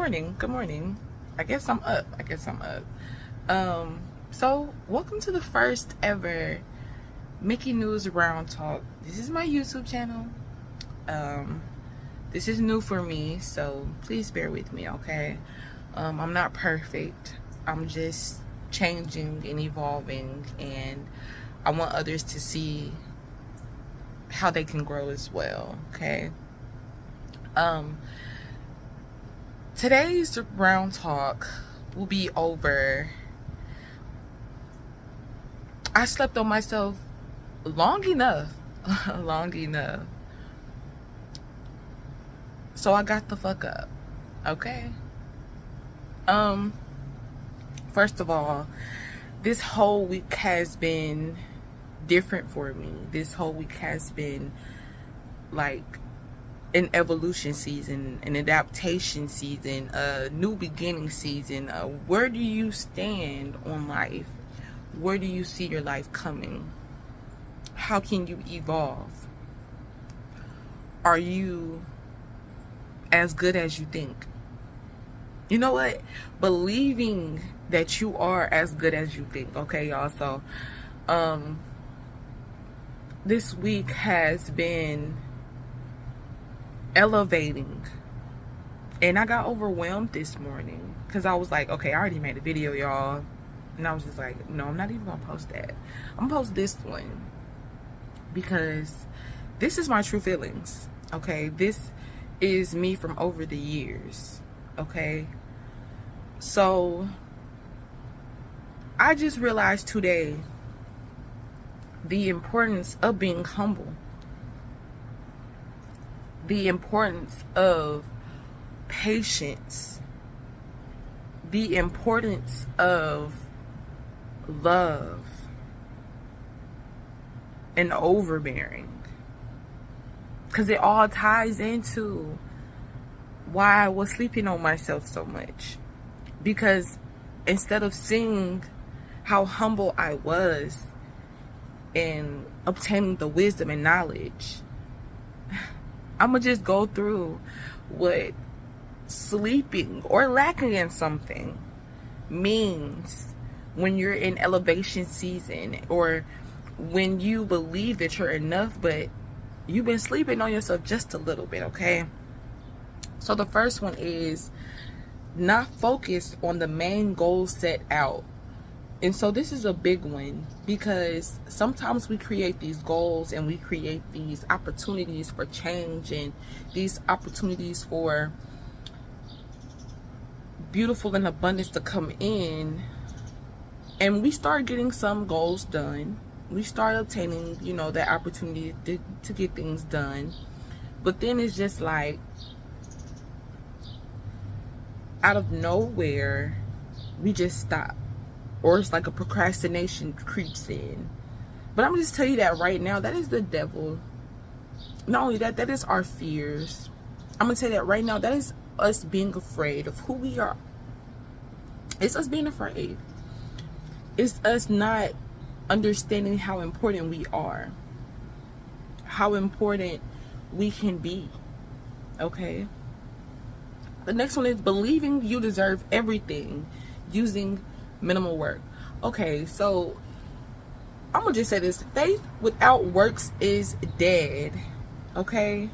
morning. Good morning. I guess I'm up. So welcome to the first ever Mickey News Round Talk. This is my YouTube channel. This is new for me, so please bear with me, okay? I'm not perfect. I'm just changing and evolving, and I want others to see how they can grow as well, okay? Today's round talk will be over. I slept on myself long enough, so I got the fuck up, okay? First of all, this whole week has been different for me. This whole week has been like an evolution season, an adaptation season, a new beginning season. Where do you stand on life? Where do you see your life coming? How can you evolve? Are you as good as you think? You know what? Believing that you are as good as you think, okay, y'all? So, this week has been elevating, and I got overwhelmed this morning because I was like, okay, I already made a video, y'all, and I was just like, no, I'm not even gonna post that. I'm gonna post this one because this is my true feelings, okay? This is me from over the years, okay? So I just realized today the importance of being humble, the importance of patience, the importance of love and overbearing, because it all ties into why I was sleeping on myself so much. Because instead of seeing how humble I was and obtaining the wisdom and knowledge, I'm gonna just go through what sleeping or lacking in something means when you're in elevation season, or when you believe that you're enough, but you've been sleeping on yourself just a little bit, okay? So the first one is not focused on the main goal set out. And so this is a big one, because sometimes we create these goals and we create these opportunities for change and these opportunities for beautiful and abundance to come in, and we start getting some goals done. We start obtaining, you know, that opportunity to get things done. But then it's just like, out of nowhere, we just stop. Or it's like a procrastination creeps in. But I'm just tell you that right now, that is the devil. Not only that, that is our fears. I'm gonna tell you that right now, that is us being afraid of who we are. It's us being afraid. It's us not understanding how important we are, how important we can be, okay? The next one is believing you deserve everything using minimal work. Okay, so I'm gonna just say this: faith without works is dead, okay?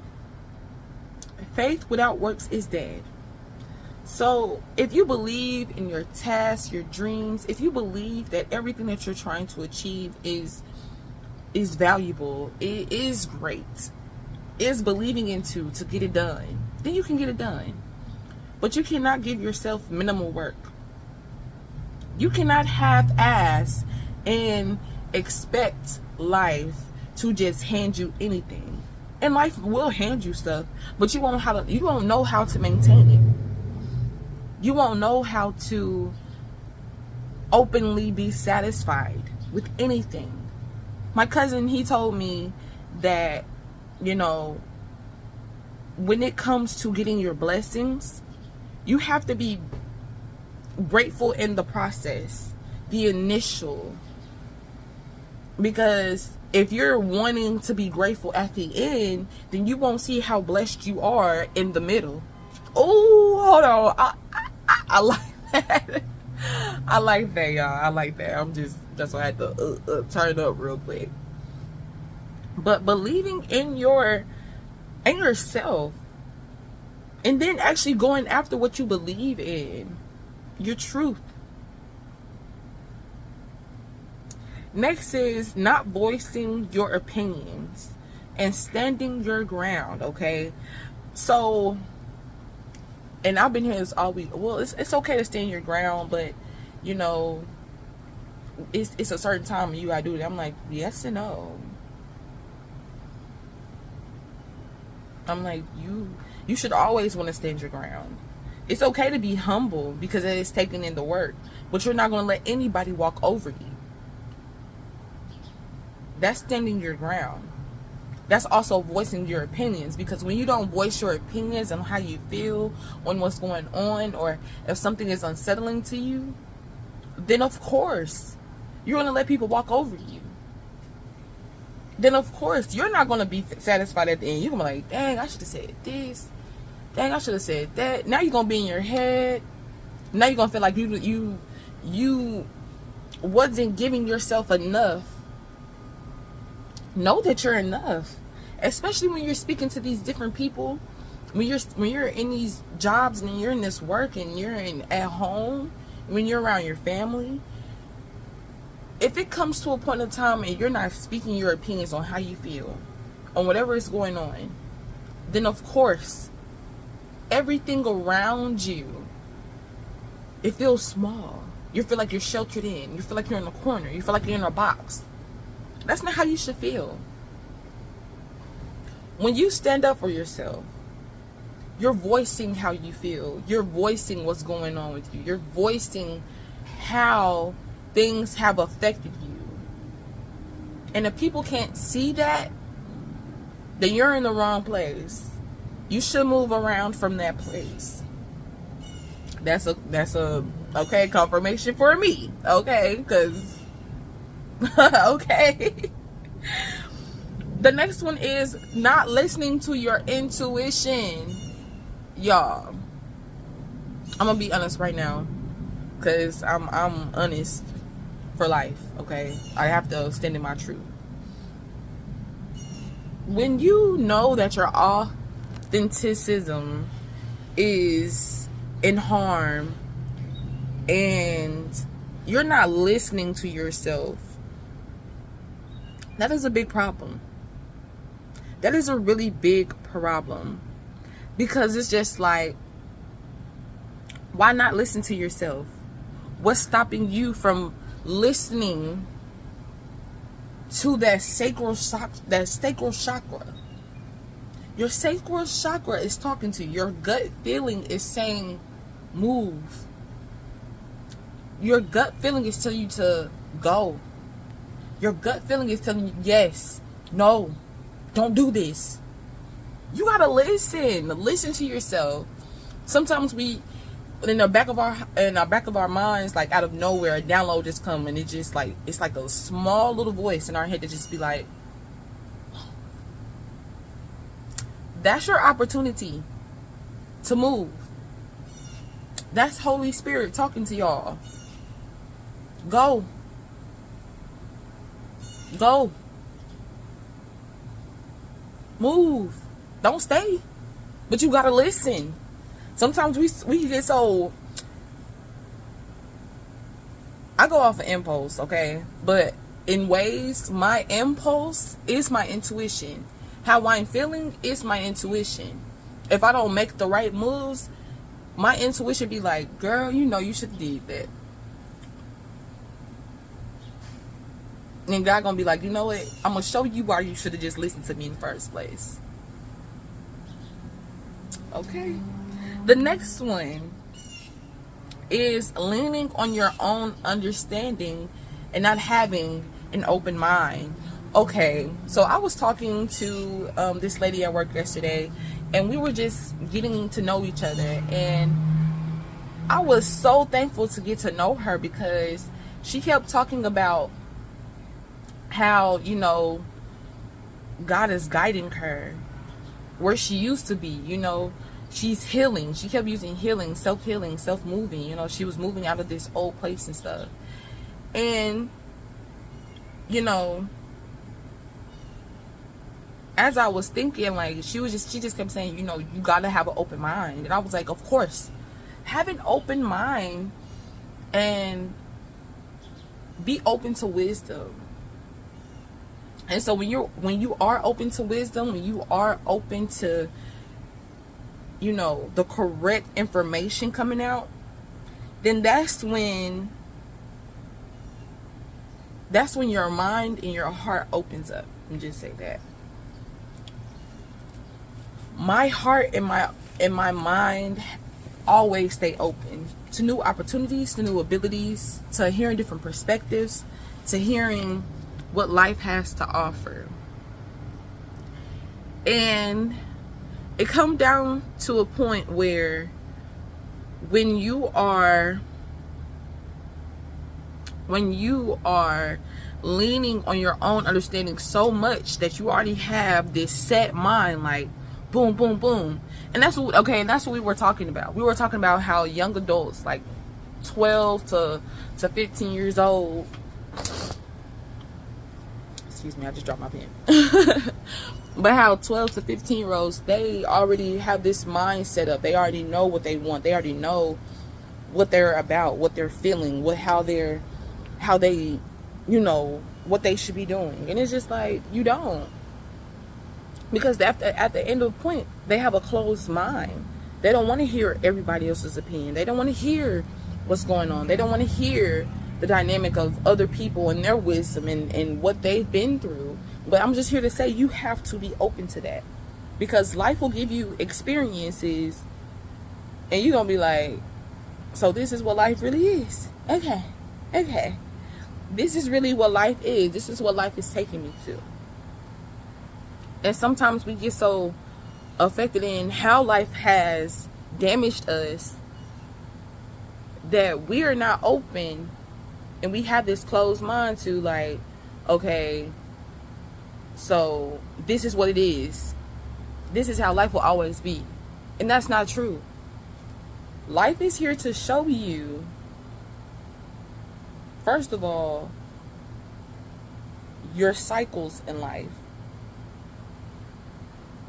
Faith without works is dead. So if you believe in your tasks, your dreams, if you believe that everything that you're trying to achieve is valuable, it is great, is believing into to get it done, then you can get it done. But you cannot give yourself minimal work. You cannot half-ass and expect life to just hand you anything. And life will hand you stuff, but you won't know how to maintain it. You won't know how to openly be satisfied with anything. My cousin, he told me that, you know, when it comes to getting your blessings, you have to be grateful in the process, the initial. Because if you're wanting to be grateful at the end, then you won't see how blessed you are in the middle. Oh, hold on. I like that. I like that, y'all. I like that. That's why I had to turn it up real quick. But believing in yourself, and then actually going after what you believe in, your truth. Next is not voicing your opinions and standing your ground, okay? So, and I've been here this all week. Well, it's okay to stand your ground, but, you know, it's a certain time and you gotta do it. I'm like, yes and no. I'm like, you should always want to stand your ground. It's okay to be humble because it is taking in the work, but you're not going to let anybody walk over you. That's standing your ground. That's also voicing your opinions, because when you don't voice your opinions on how you feel, on what's going on, or if something is unsettling to you, then of course you're going to let people walk over you. Then of course you're not going to be satisfied at the end. You're going to be like, dang, I should have said this. Dang, I should have said that. Now you're going to be in your head. Now you're going to feel like you wasn't giving yourself enough. Know that you're enough. Especially when you're speaking to these different people. When you're in these jobs and you're in this work and you're at home. When you're around your family. If it comes to a point in time and you're not speaking your opinions on how you feel, on whatever is going on, then of course, everything around you, it feels small. You feel like you're sheltered in. You feel like you're in a corner. You feel like you're in a box. That's not how you should feel. When you stand up for yourself, you're voicing how you feel. You're voicing what's going on with you. You're voicing how things have affected you. And if people can't see that, then you're in the wrong place. You should move around from that place. That's a okay confirmation for me. Okay, because okay. The next one is not listening to your intuition. Y'all, I'm gonna be honest right now, because I'm honest for life, okay? I have to stand in my truth. When you know that your authenticism is in harm and you're not listening to yourself, that is a big problem. That is a really big problem, because it's just like, why not listen to yourself? What's stopping you from listening to that sacral chakra? Your sacral chakra is talking to you. Your gut feeling is saying move. Your gut feeling is telling you to go. Your gut feeling is telling you yes, no, don't do this. You gotta listen to yourself. Sometimes we, in the back of our minds, like out of nowhere, a download just come, and it's like a small little voice in our head that just be like, that's your opportunity to move. That's Holy Spirit talking to y'all. Go. Move. Don't stay. But you gotta listen. Sometimes we get so, I go off of impulse, okay? But in ways, my impulse is my intuition. How I'm feeling is my intuition. If I don't make the right moves, my intuition be like, girl, you know you should have did that. And God gonna be like, you know what? I'm gonna show you why you should have just listened to me in the first place. Okay. The next one is leaning on your own understanding and not having an open mind. Okay, so I was talking to this lady at work yesterday, and we were just getting to know each other, and I was so thankful to get to know her, because she kept talking about how, you know, God is guiding her where she used to be. You know, she's healing. She kept using healing, self-healing, self-moving. You know, she was moving out of this old place and stuff. And, you know, as I was thinking, like, she just kept saying, you know, you gotta have an open mind. And I was like, of course, have an open mind and be open to wisdom. And so when you are open to wisdom, when you are open to, you know, the correct information coming out, then that's when your mind and your heart opens up. Let me just say that. My heart and my mind always stay open to new opportunities, to new abilities, to hearing different perspectives, to hearing what life has to offer. And it comes down to a point where when you are leaning on your own understanding so much that you already have this set mind, like boom, boom, boom. And that's what we were talking about. We were talking about how young adults, like 12 to 15 years old, excuse me, I just dropped my pen. But how 12 to 15-year-olds, they already have this mind set up. They already know what they want. They already know what they're about, what they're feeling, how they, you know, what they should be doing. And it's just like, you don't. Because at the end of the point, they have a closed mind. They don't want to hear everybody else's opinion. They don't want to hear what's going on. They don't want to hear the dynamic of other people and their wisdom and what they've been through. But I'm just here to say, you have to be open to that. Because life will give you experiences and you're going to be like, so this is what life really is. Okay. This is really what life is. This is what life is taking me to. And sometimes we get so affected in how life has damaged us that we are not open, and we have this closed mind to, like, okay, so this is what it is. This is how life will always be. And that's not true. Life is here to show you, first of all, your cycles in life.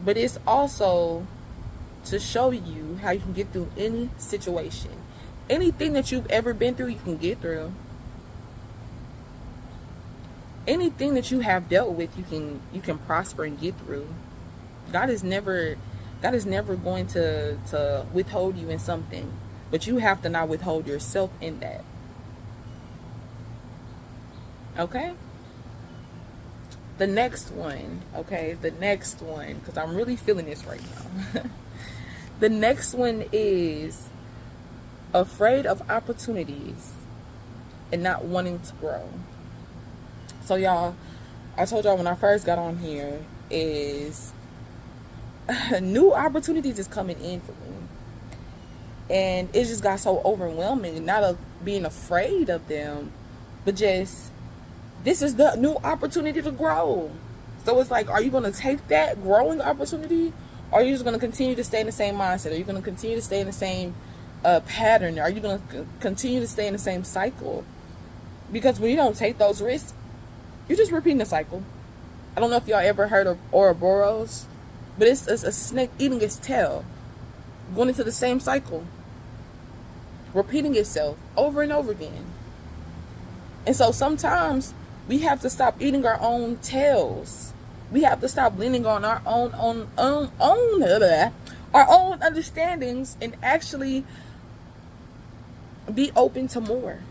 But it's also to show you how you can get through any situation. Anything that you've ever been through, you can get through. Anything that you have dealt with, you can prosper and get through. God is never going to withhold you in something, but you have to not withhold yourself in that. Okay? The next one, because I'm really feeling this right now. The next one is afraid of opportunities and not wanting to grow. So y'all, I told y'all when I first got on here is new opportunities is coming in for me. And it just got so overwhelming, not of being afraid of them, but just, this is the new opportunity to grow. So it's like, are you going to take that growing opportunity, or are you just going to continue to stay in the same mindset? Are you going to continue to stay in the same pattern? Are you going to continue to stay in the same cycle? Because when you don't take those risks, you're just repeating the cycle. I don't know if y'all ever heard of Ouroboros, but it's a snake eating its tail, going into the same cycle, repeating itself over and over again. And so sometimes we have to stop eating our own tails. We have to stop leaning on our own understandings and actually be open to more.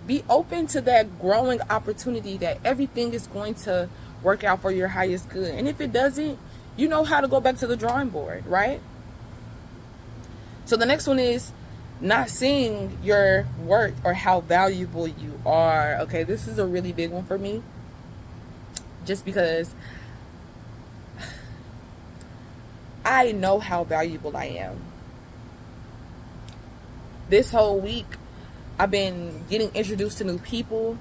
Be open to that growing opportunity that everything is going to work out for your highest good. And if it doesn't, you know how to go back to the drawing board, right? So the next one is not seeing your worth or how valuable you are. Okay, this is a really big one for me. Just because I know how valuable I am. This whole week, I've been getting introduced to new people.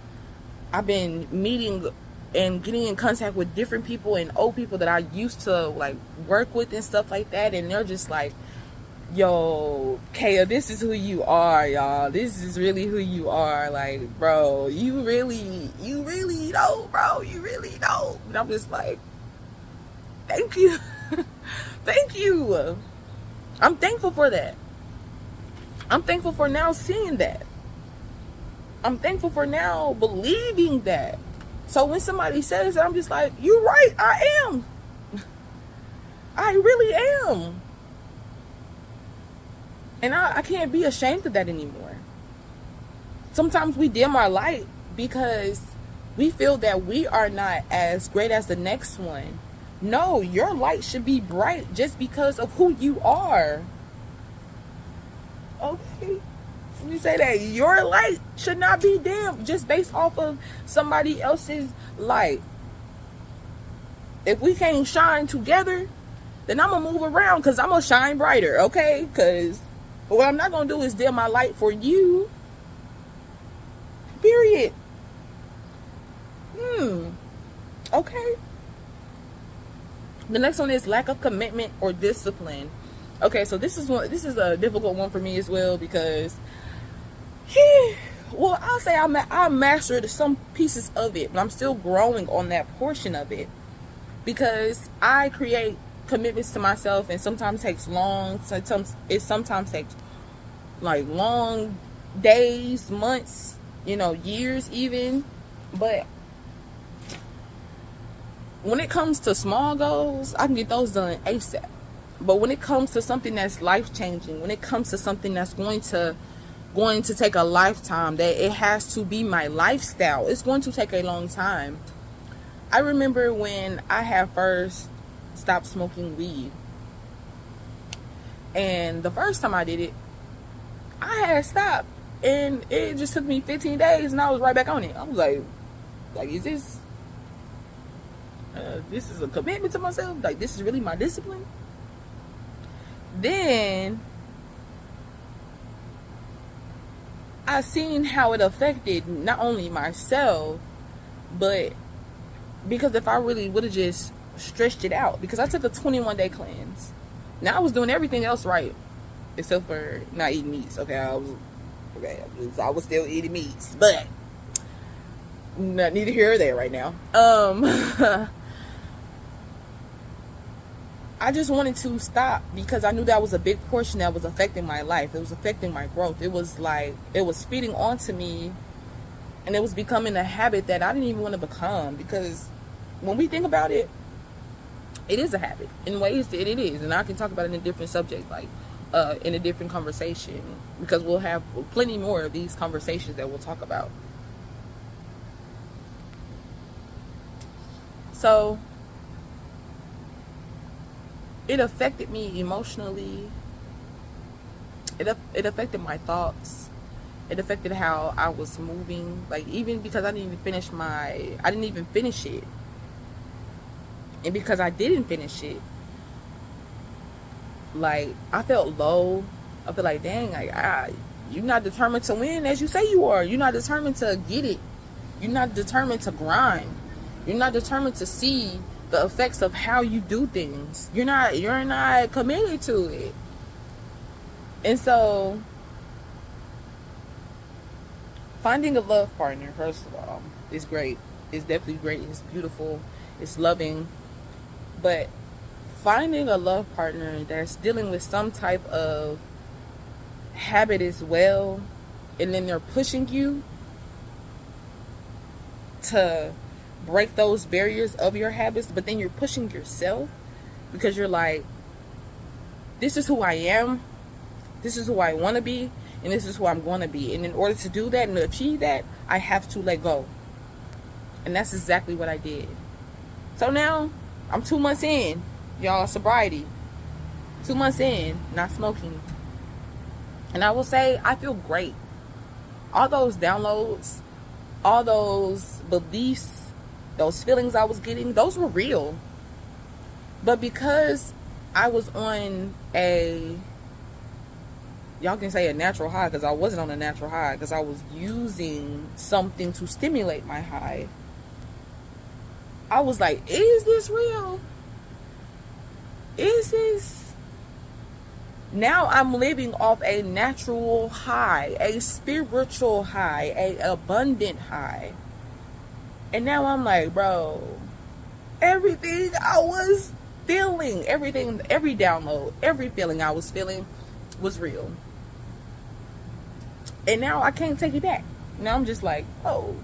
I've been meeting and getting in contact with different people and old people that I used to like work with and stuff like that, and they're just like, yo, Kaya, this is who you are, y'all. This is really who you are. Like, bro, you really know, bro. You really know. And I'm just like, thank you. Thank you. I'm thankful for that. I'm thankful for now seeing that. I'm thankful for now believing that. So when somebody says that, I'm just like, you're right, I am. I really am. And I can't be ashamed of that anymore. Sometimes we dim our light because we feel that we are not as great as the next one. No, your light should be bright just because of who you are. Okay? Let me say that. Your light should not be dim just based off of somebody else's light. If we can't shine together, then I'm going to move around because I'm going to shine brighter, okay? Because what I'm not going to do is dim my light for you. Period. Okay. The next one is lack of commitment or discipline. Okay, so this is a difficult one for me as well because, well, I'll say I mastered some pieces of it, but I'm still growing on that portion of it because I create commitments to myself, and sometimes takes sometimes takes like long days, months, years even. But when it comes to small goals, I can get those done ASAP. But when it comes to something that's life-changing, when it comes to something that's going to take a lifetime, that it has to be my lifestyle, it's going to take a long time. I remember when I had first stopped smoking weed, and the first time I did it, I had stopped, and it just took me 15 days, and I was right back on it. I was like, is this is a commitment to myself? Like, this is really my discipline? Then I seen how it affected not only myself, but because if I really would have just stretched it out, because I took a 21-day cleanse. Now I was doing everything else right, except for not eating meats. Okay, I was still eating meats, but neither here or there right now. I just wanted to stop because I knew that was a big portion that was affecting my life. It was affecting my growth. It was like, it was feeding onto me, and it was becoming a habit that I didn't even want to become, because when we think about it, it is a habit in ways that it is. And I can talk about it in a different subject, like in a different conversation, because we'll have plenty more of these conversations that we'll talk about. So it affected me emotionally. It affected my thoughts. It affected how I was moving. Like, even because I didn't even finish it. And because I didn't finish it, like, I felt low. I feel like, dang, you're not determined to win as you say you are. You're not determined to get it. You're not determined to grind. You're not determined to see the effects of how you do things. You're not committed to it. And so finding a love partner, first of all, is great. It's definitely great. It's beautiful. It's loving. But finding a love partner that's dealing with some type of habit as well, and then they're pushing you to break those barriers of your habits, but then you're pushing yourself because you're like, this is who I am, this is who I want to be, and this is who I'm going to be. And in order to do that and to achieve that, I have to let go. And that's exactly what I did. So now I'm 2 months in, y'all, sobriety. 2 months in, not smoking. And I will say, I feel great. All those downloads, all those beliefs, those feelings I was getting, those were real. But because I was on y'all can say a natural high, because I wasn't on a natural high, because I was using something to stimulate my high. I was like, is this real? Is this? Now I'm living off a natural high, a spiritual high, a abundant high. And now I'm like, bro, everything I was feeling, everything, every download, every feeling I was feeling was real. And now I can't take it back. Now I'm just like, oh,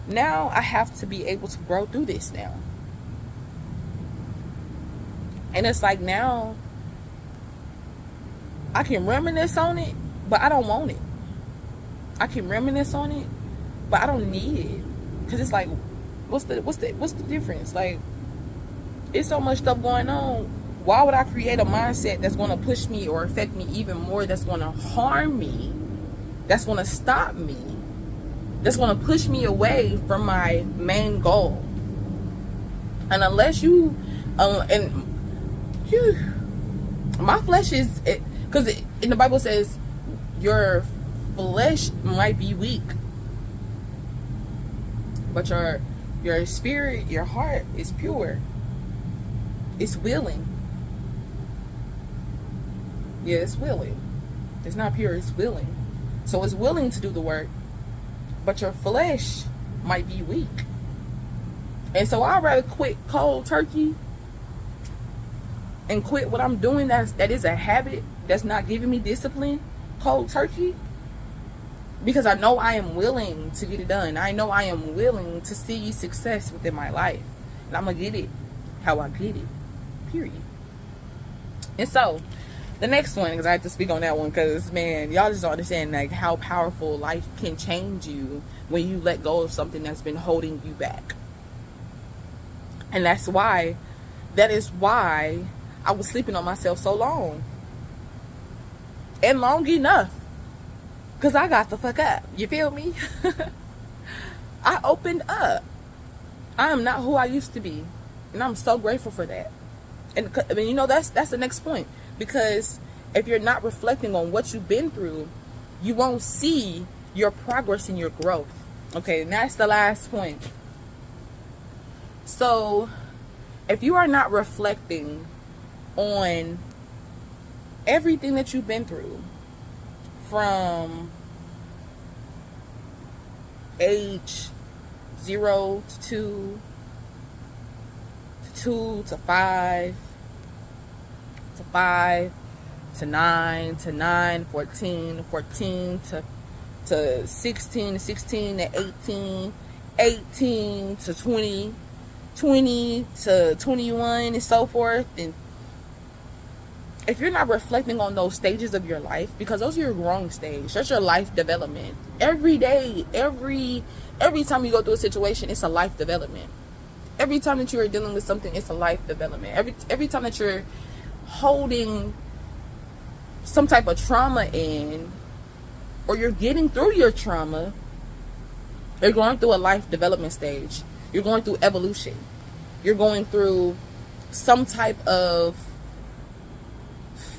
now I have to be able to grow through this now. And it's like, now I can reminisce on it, but I don't want it. I can reminisce on it, but I don't need it. Cause it's like, what's the difference? Like, it's so much stuff going on. Why would I create a mindset that's gonna push me or affect me even more, that's gonna harm me, that's gonna stop me, that's gonna push me away from my main goal? And unless you, my flesh is, because in the Bible says your flesh might be weak, but your spirit, your heart is pure. It's willing. Yeah, it's willing. It's not pure, it's willing. So it's willing to do the work, but your flesh might be weak. And so I'd rather quit cold turkey and quit what I'm doing that is a habit that's not giving me discipline, cold turkey, because I know I am willing to get it done. I know I am willing to see success within my life, and I'm gonna get it how I get it, period. And so the next one, because I have to speak on that one, because man, y'all just don't understand like how powerful life can change you when you let go of something that's been holding you back. And that is why I was sleeping on myself so long. And long enough. Because I got the fuck up. You feel me? I opened up. I am not who I used to be. And I'm so grateful for that. And I mean, you know, that's the next point. Because if you're not reflecting on what you've been through, you won't see your progress and your growth. Okay, and that's the last point. So, if you are not reflecting on everything that you've been through, from age 0 to 2 to 2 to 5 to 5 to 9 to 9, 14 to 16 to 18, 18 to 20, 20 to 21, and so forth. And if you're not reflecting on those stages of your life, because those are your growing stage, that's your life development. Every day, every time you go through a situation, it's a life development. Every time that you are dealing with something, it's a life development. Every time that you're holding some type of trauma in, or you're getting through your trauma, you're going through a life development stage. You're going through evolution. You're going through some type of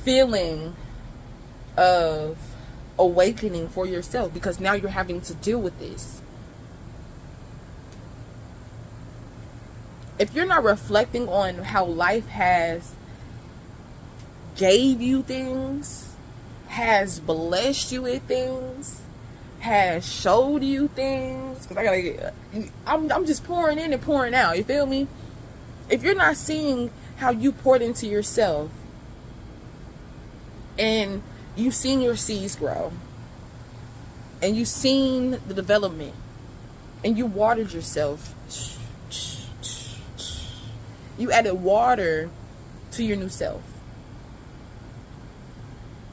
feeling of awakening for yourself, because now you're having to deal with this. If you're not reflecting on how life has gave you things, has blessed you with things, has showed you things, because I'm just pouring in and pouring out, you feel me? If you're not seeing how you poured into yourself, and you've seen your seeds grow, and you've seen the development, and you watered yourself, you added water to your new self,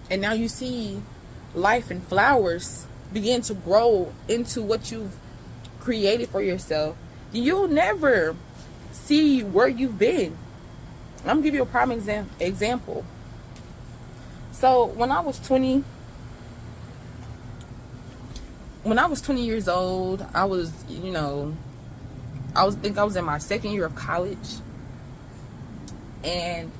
and now you see life and flowers begin to grow into what you've created for yourself, you'll never see where you've been. I'm gonna give you a prime example. So when I was 20 years old, I was in my second year of college, and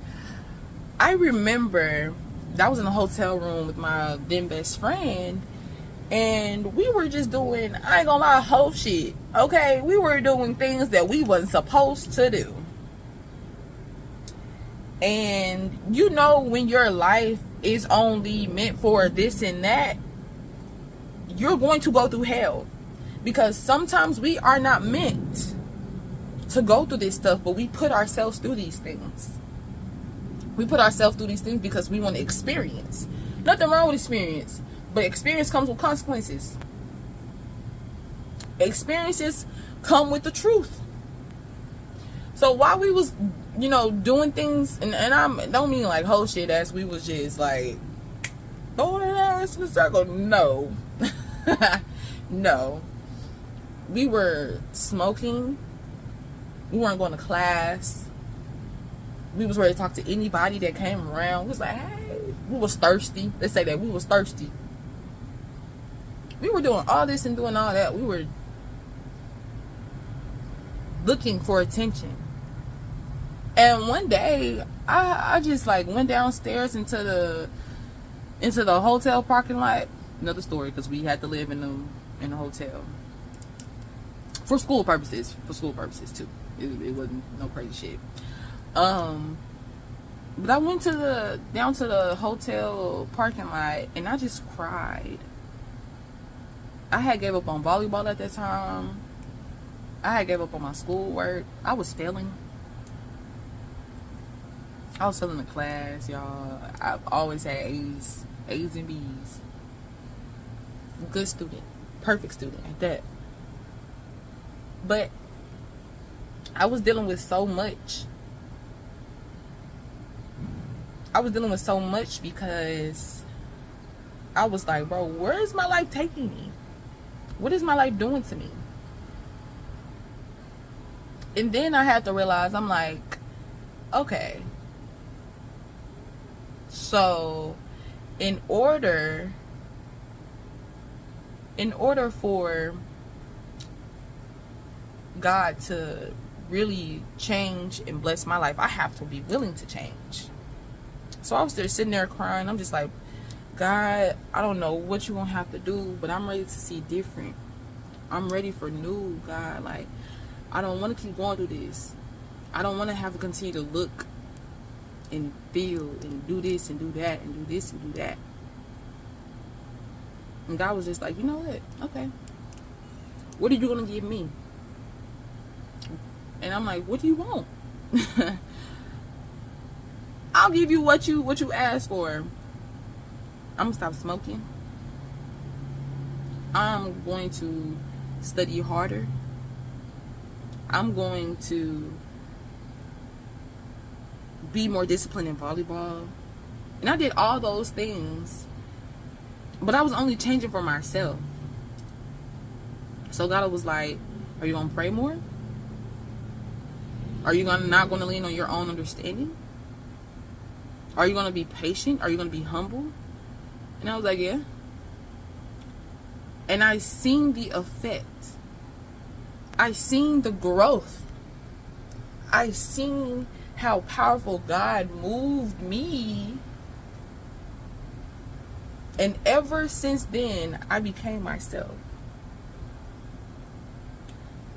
I remember that I was in a hotel room with my then best friend, And we were just doing, I ain't gonna lie, whole shit. Okay, we were doing things that we wasn't supposed to do. And you know, when your life is only meant for this and that, you're going to go through hell. Because sometimes we are not meant to go through this stuff, but we put ourselves through these things. We put ourselves through these things because we want to experience. Nothing wrong with experience, but experience comes with consequences. Experiences come with the truth. So while we was, you know, doing things, and I don't mean like whole shit ass, we was just like throwing that ass in the circle. No. No. We were smoking. We weren't going to class. We was ready to talk to anybody that came around. We was like, hey. We was thirsty. They say that we was thirsty. We were doing all this and doing all that. We were looking for attention. And one day, I just like went downstairs into the hotel parking lot. Another story, because we had to live in the hotel for school purposes. For school purposes too. It wasn't no crazy shit. But I went down to the hotel parking lot, and I just cried. I had gave up on volleyball at that time. I had gave up on my schoolwork. I was failing. I was failing the class, y'all. I've always had A's and B's. Good student. Perfect student at that. But I was dealing with so much. I was dealing with so much because I was like, bro, where is my life taking me? What is my life doing to me? And then I had to realize, I'm like, okay. So, in order for God to really change and bless my life, I have to be willing to change. So I was there sitting there crying. I'm just like, God, I don't know what you're going to have to do, but I'm ready to see different. I'm ready for new, God. Like, I don't want to keep going through this. I don't want to have to continue to look and feel and do this and do that and do this and do that. And God was just like, you know what? Okay. What are you going to give me? And I'm like, what do you want? I'll give you what you asked for. I'm gonna stop smoking. I'm going to study harder. I'm going to be more disciplined in volleyball. And I did all those things, but I was only changing for myself. So God was like, are you gonna pray more? Are you not gonna lean on your own understanding? Are you going to be patient? Are you going to be humble? And I was like, yeah. And I seen the effect. I seen the growth. I seen how powerful God moved me. And ever since then, I became myself.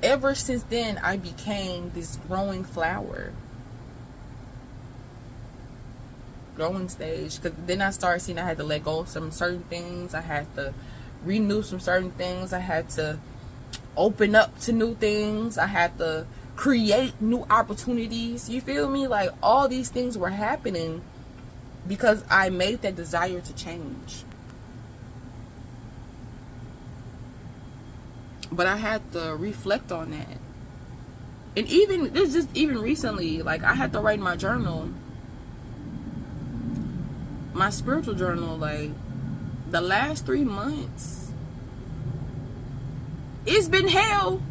Ever since then, I became this growing flower. Growing stage, because then I started seeing I had to let go of some certain things. I had to renew some certain things. I had to open up to new things. I had to create new opportunities. You feel me? Like, all these things were happening because I made that desire to change. But I had to reflect on that. And even recently, like, I had to write my journal, my spiritual journal. Like, the last 3 months, it's been hell,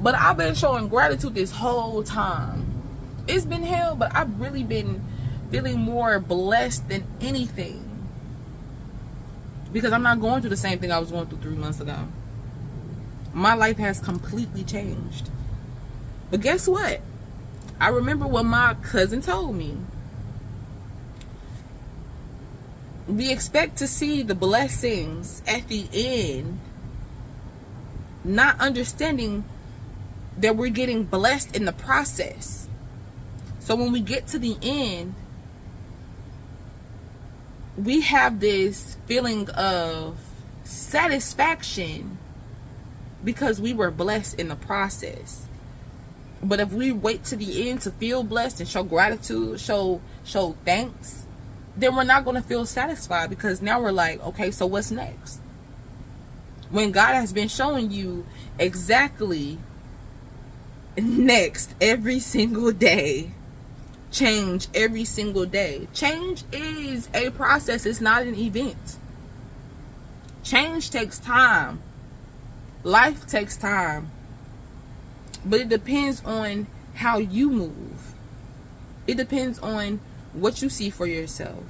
but I've been showing gratitude this whole time. It's been hell, but I've really been feeling more blessed than anything, because I'm not going through the same thing I was going through 3 months ago. My life has completely changed. But guess what? I remember what my cousin told me. we expect to see the blessings at the end, not understanding that we're getting blessed in the process. So when we get to the end, we have this feeling of satisfaction because we were blessed in the process. But if we wait to the end to feel blessed and show gratitude, show thanks, then we're not going to feel satisfied, because now we're like, okay, so what's next? When God has been showing you exactly next every single day. Change every single day. Change is a process. It's not an event. Change takes time. Life takes time. But it depends on how you move. It depends on what you see for yourself.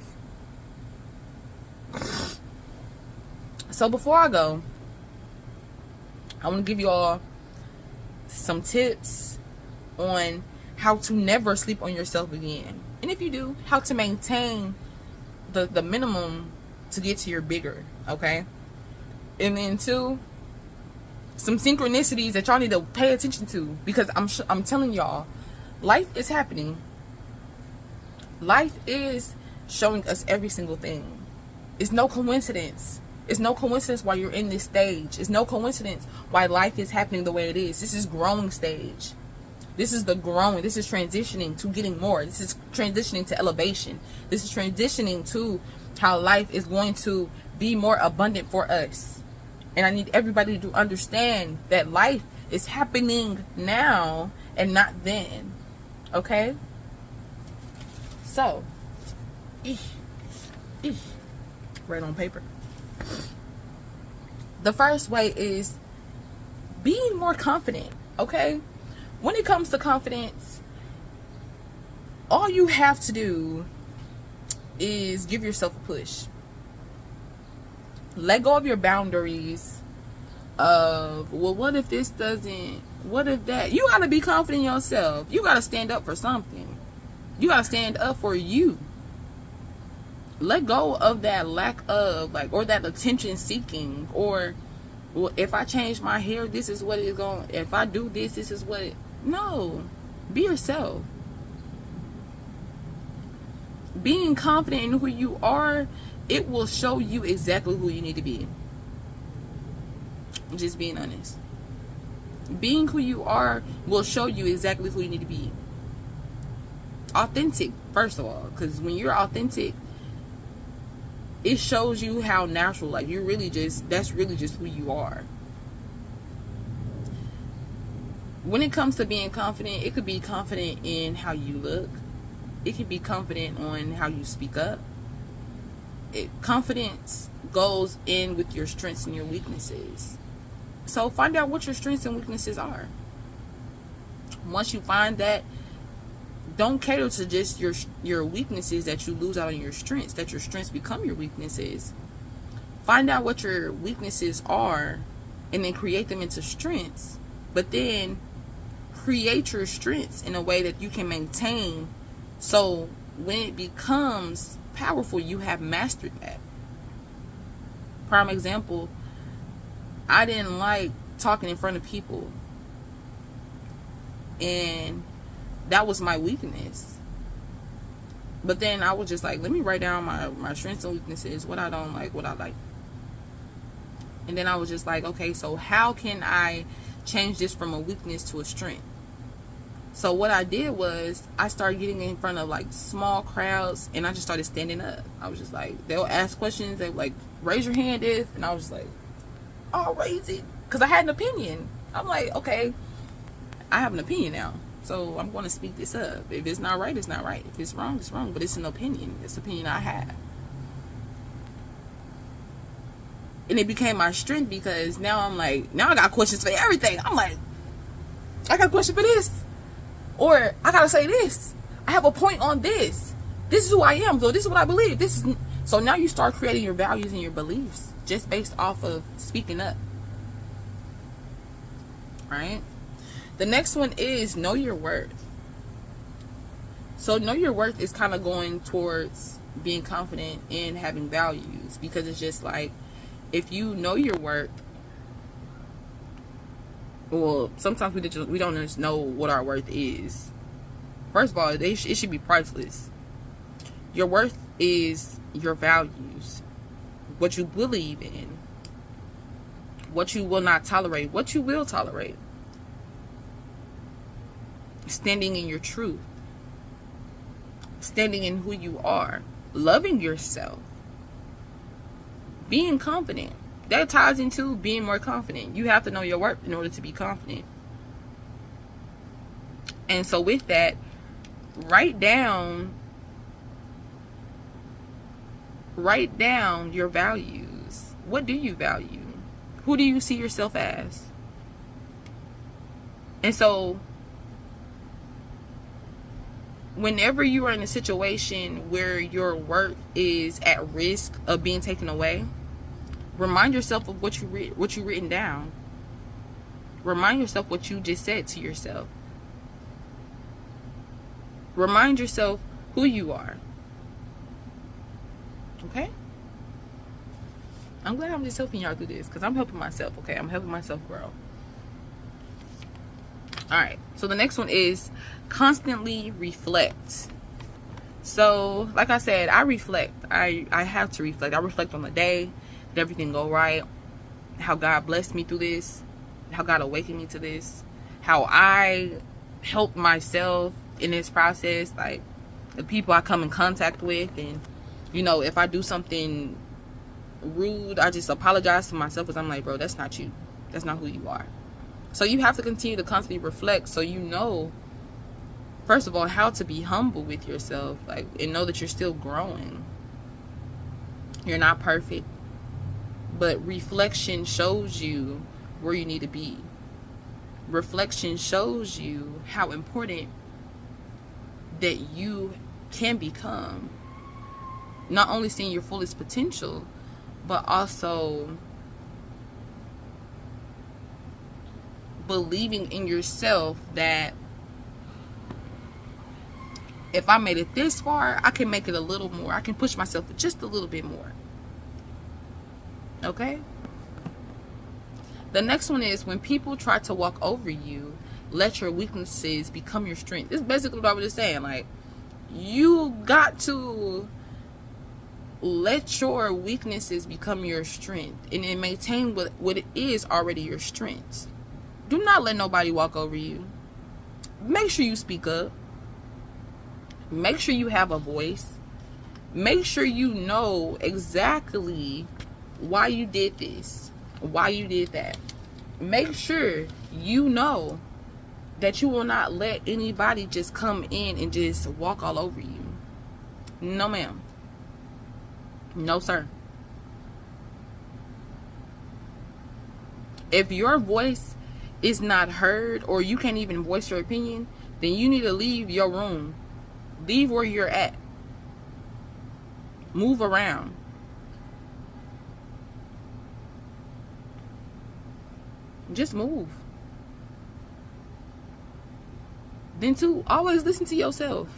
So before I go, I want to give you all some tips on how to never sleep on yourself again. And if you do, how to maintain the minimum to get to your bigger, okay? And then 2, some synchronicities that y'all need to pay attention to, because I'm telling y'all, life is happening. Life is showing us every single thing. It's no coincidence. It's no coincidence why you're in this stage. It's no coincidence why life is happening the way it is. This is growing stage. This is the growing. This is transitioning to getting more. This is transitioning to elevation. This is transitioning to how life is going to be more abundant for us. And I need everybody to understand that life is happening now and not then. Okay? So, right on paper. The first way is being more confident, okay? When it comes to confidence, all you have to do is give yourself a push. Let go of your boundaries of, well, what if this doesn't, what if that? You got to be confident in yourself. You got to stand up for something. You got to stand up for you. Let go of that lack of, like, or that attention seeking, or, well, if I change my hair, this is what it's going, if I do this, this is what it, no. Be yourself. Being confident in who you are, it will show you exactly who you need to be. Just being honest. Being who you are will show you exactly who you need to be. Authentic, first of all, because when you're authentic, it shows you how natural, like, you're really just, that's really just who you are. When it comes to being confident, it could be confident in how you look. It could be confident on how you speak up. Confidence goes in with your strengths and your weaknesses. So find out what your strengths and weaknesses are. Once you find that, don't cater to just your weaknesses that you lose out on your strengths, that your strengths become your weaknesses. Find out what your weaknesses are and then create them into strengths. But then create your strengths in a way that you can maintain, so when it becomes powerful, you have mastered that. Prime example, I didn't like talking in front of people, and that was my weakness. But then I was just like, let me write down my strengths and weaknesses, what I don't like, what I like. And then I was just like, okay, so how can I change this from a weakness to a strength? So what I did was I started getting in front of like small crowds, and I just started standing up. I was just like, they'll ask questions, they like, raise your hand if, and I was like, I'll raise it, because I had an opinion. I'm like, okay, I have an opinion now, so I'm going to speak this up. If it's not right, it's not right. If it's wrong, it's wrong. But it's an opinion. It's an opinion I have. And it became my strength, because now I'm like, now I got questions for everything. I'm like, I got a question for this. Or I got to say this. I have a point on this. This is who I am, though. This is what I believe. This is. So now you start creating your values and your beliefs just based off of speaking up. Right? The next one is know your worth. So know your worth is kind of going towards being confident in having values, because it's just like, if you know your worth, well, sometimes we don't just know what our worth is. First of all, it should be priceless. Your worth is your values, what you believe in, what you will not tolerate, what you will tolerate, standing in your truth, standing in who you are, loving yourself, being confident. That ties into being more confident. You have to know your worth in order to be confident. And so with that, write down your values. What do you value? Who do you see yourself as? And so whenever you are in a situation where your worth is at risk of being taken away, remind yourself of what you written down. Remind yourself what you just said to yourself. Remind yourself who you are. Okay? I'm glad I'm just helping y'all do this, because I'm helping myself, okay? I'm helping myself grow. Alright, so the next one is constantly reflect. So, like I said, I reflect. I have to reflect. I reflect on the day. Did everything go right? How God blessed me through this. How God awakened me to this. How I helped myself in this process. Like, the people I come in contact with. And, you know, if I do something rude, I just apologize to myself, because I'm like, bro, that's not you. That's not who you are. So you have to continue to constantly reflect, so you know, first of all, how to be humble with yourself, like, and know that you're still growing. You're not perfect, but reflection shows you where you need to be. Reflection shows you how important that you can become. Not only seeing your fullest potential, but also believing in yourself that if I made it this far, I can make it a little more. I can push myself just a little bit more. Okay? The next one is, when people try to walk over you, let your weaknesses become your strength. This is basically what I was just saying. Like, you got to let your weaknesses become your strength, and then maintain what it is already your strengths. Do not let nobody walk over you. Make sure you speak up. Make sure you have a voice. Make sure you know exactly why you did this, why you did that. Make sure you know that you will not let anybody just come in and just walk all over you. No, ma'am. No, sir. If your voice is not heard, or you can't even voice your opinion, then you need to leave your room. Leave where you're at. Move around. Just move. Then too, always listen to yourself.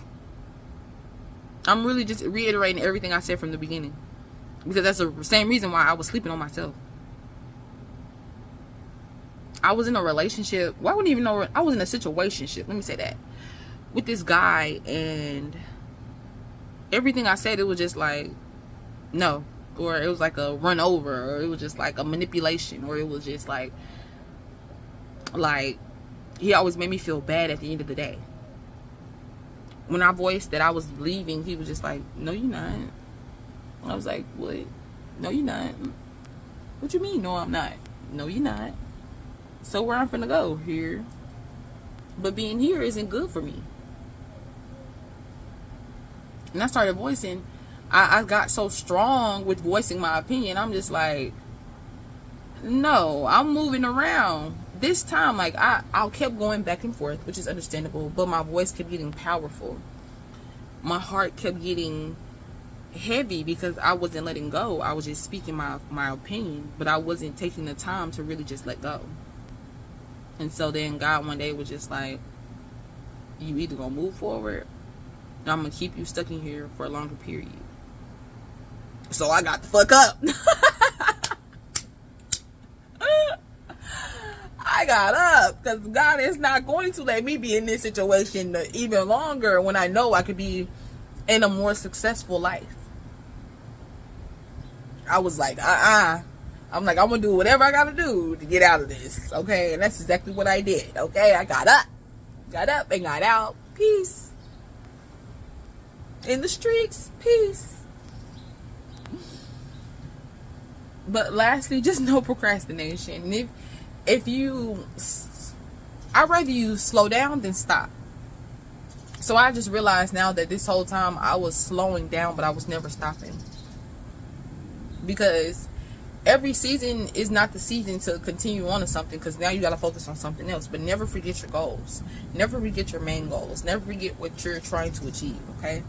I'm really just reiterating everything I said from the beginning, because that's the same reason why I was sleeping on myself. I was in a relationship. Well, I wouldn't even know. I was in a situationship. Let me say that. With this guy, and everything I said, it was just like, no. Or it was like a run over, or it was just like a manipulation, or it was just like he always made me feel bad at the end of the day. When I voiced that I was leaving, he was just like, no, you're not. I was like, what? No, you're not. What you mean, no, I'm not? No, you're not. So where I'm finna go? Here. But being here isn't good for me. And I started voicing. I got so strong with voicing my opinion. I'm just like, no, I'm moving around. This time, like, I kept going back and forth, which is understandable, but my voice kept getting powerful. My heart kept getting heavy because I wasn't letting go. I was just speaking my opinion, but I wasn't taking the time to really just let go. And so then God one day was just like, you either gonna move forward, or I'm gonna keep you stuck in here for a longer period. So I got the fuck up. I got up because God is not going to let me be in this situation even longer when I know I could be in a more successful life. I was like, I'm like, I'm gonna do whatever I gotta do to get out of this, okay? And that's exactly what I did, okay? I got up and got out. Peace. In the streets, peace. But lastly, just no procrastination. If you, I'd rather you slow down than stop. So I just realized now that this whole time I was slowing down, but I was never stopping. Because every season is not the season to continue on to something, because now you got to focus on something else. But never forget your goals. Never forget your main goals. Never forget what you're trying to achieve, okay?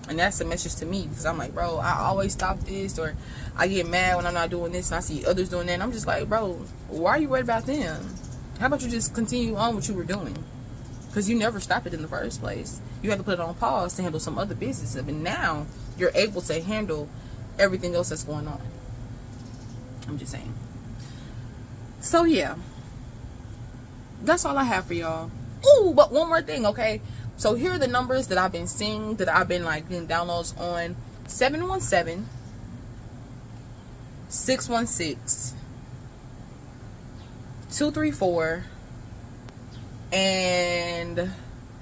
And that's the message to me, because I'm like, bro, I always stop this, or I get mad when I'm not doing this and I see others doing that, and I'm just like, bro, why are you worried about them? How about you just continue on what you were doing? Because you never stopped it in the first place. You had to put it on pause to handle some other business, and now you're able to handle everything else that's going on. I'm just saying. So yeah, that's all I have for y'all. Ooh, but one more thing, okay? So here are the numbers that I've been seeing, that I've been like getting downloads on: 717, 616, 234, and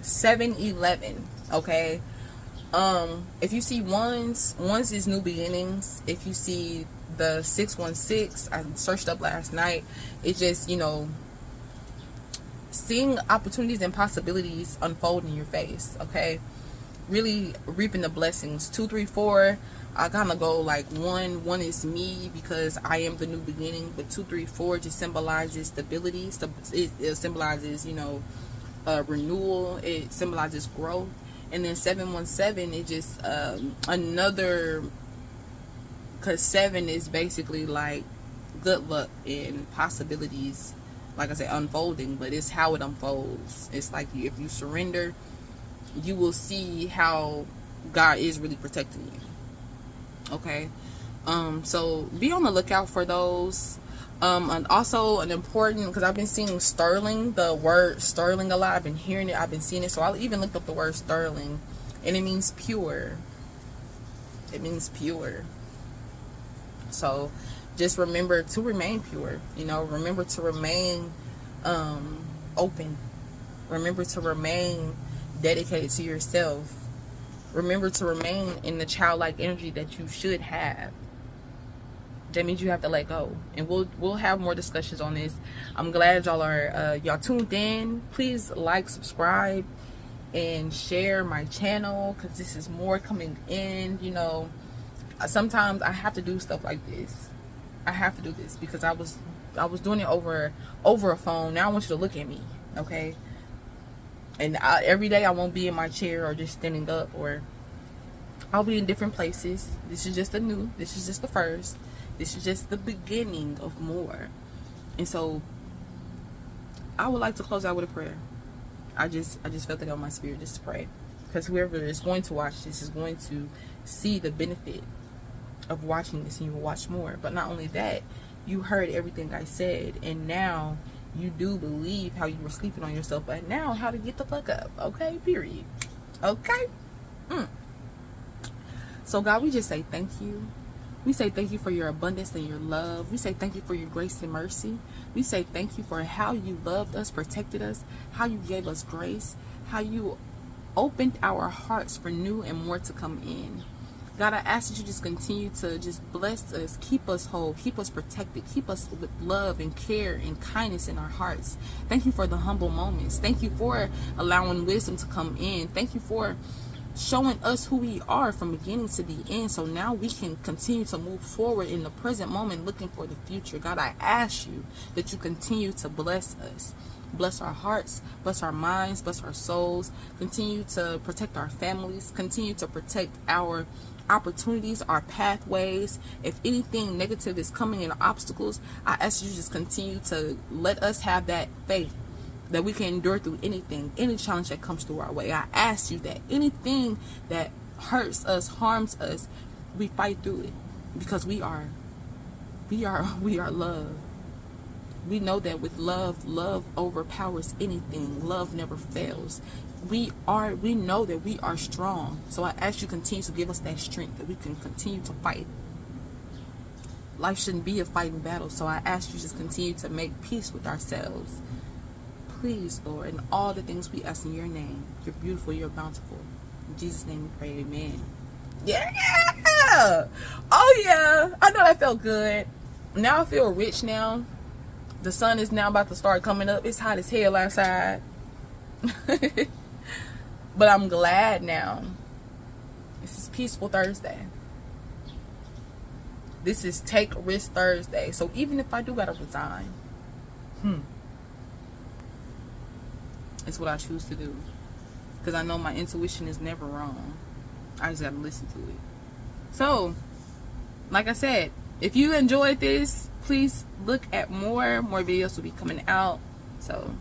711. Okay. If you see ones is new beginnings. If you see the 616, I searched up last night. It's just, you know, seeing opportunities and possibilities unfold in your face, okay? Really reaping the blessings. 234, I kind of go like one is me, because I am the new beginning, but 234 just symbolizes stability. It symbolizes, you know, renewal. It symbolizes growth. And then 717 is just another, because 7 is basically like good luck and possibilities, like I said, unfolding, but it's how it unfolds. It's like if you surrender, you will see how God is really protecting you. Okay. So be on the lookout for those. And also an important, because I've been seeing sterling, the word sterling a lot. I've been hearing it, I've been seeing it. So I even looked up the word sterling, and it means pure. It means pure. So just remember to remain pure, you know, remember to remain open. Remember to remain dedicated to yourself. Remember to remain in the childlike energy that you should have. That means you have to let go. And we'll have more discussions on this. I'm glad y'all are y'all tuned in. Please like, subscribe, and share my channel, because this is more coming in. You know, sometimes I have to do stuff like this. I have to do this because I was doing it over a phone. Now I want you to look at me, okay? And every day I won't be in my chair or just standing up, or I'll be in different places. This is just this is just the first. This is just the beginning of more. And so I would like to close out with a prayer. I just felt it on my spirit just to pray, because whoever is going to watch this is going to see the benefit of watching this, and you will watch more. But not only that, you heard everything I said, and now you do believe how you were sleeping on yourself, but now how to get the fuck up, okay? Period. Okay? So God, we just say thank you. We say thank you for your abundance and your love. We say thank you for your grace and mercy. We say thank you for how you loved us, protected us, how you gave us grace, how you opened our hearts for new and more to come in. God, I ask that you just continue to just bless us, keep us whole, keep us protected, keep us with love and care and kindness in our hearts. Thank you for the humble moments. Thank you for allowing wisdom to come in. Thank you for showing us who we are from beginning to the end, so now we can continue to move forward in the present moment, looking for the future. God, I ask you that you continue to bless us. Bless our hearts, bless our minds, bless our souls. Continue to protect our families. Continue to protect our opportunities, our pathways. If anything negative is coming in, obstacles, I ask you just continue to let us have that faith that we can endure through anything, any challenge that comes through our way. I ask you that anything that hurts us, harms us, we fight through it. because we are love. We know that with love overpowers anything. Love never fails. We know that we are strong. So I ask you continue to give us that strength that we can continue to fight. Life shouldn't be a fighting battle. So I ask you just continue to make peace with ourselves. Please, Lord, in all the things we ask in your name. You're beautiful, you're bountiful. In Jesus' name we pray, amen. Yeah! Oh yeah! I know that felt good. Now I feel rich now. The sun is now about to start coming up. It's hot as hell outside. But I'm glad now. This is Peaceful Thursday. This is Take Risk Thursday. So even if I do gotta resign, it's what I choose to do. Because I know my intuition is never wrong. I just gotta listen to it. So, like I said, if you enjoyed this, please look at more videos will be coming out. So,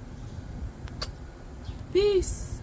peace.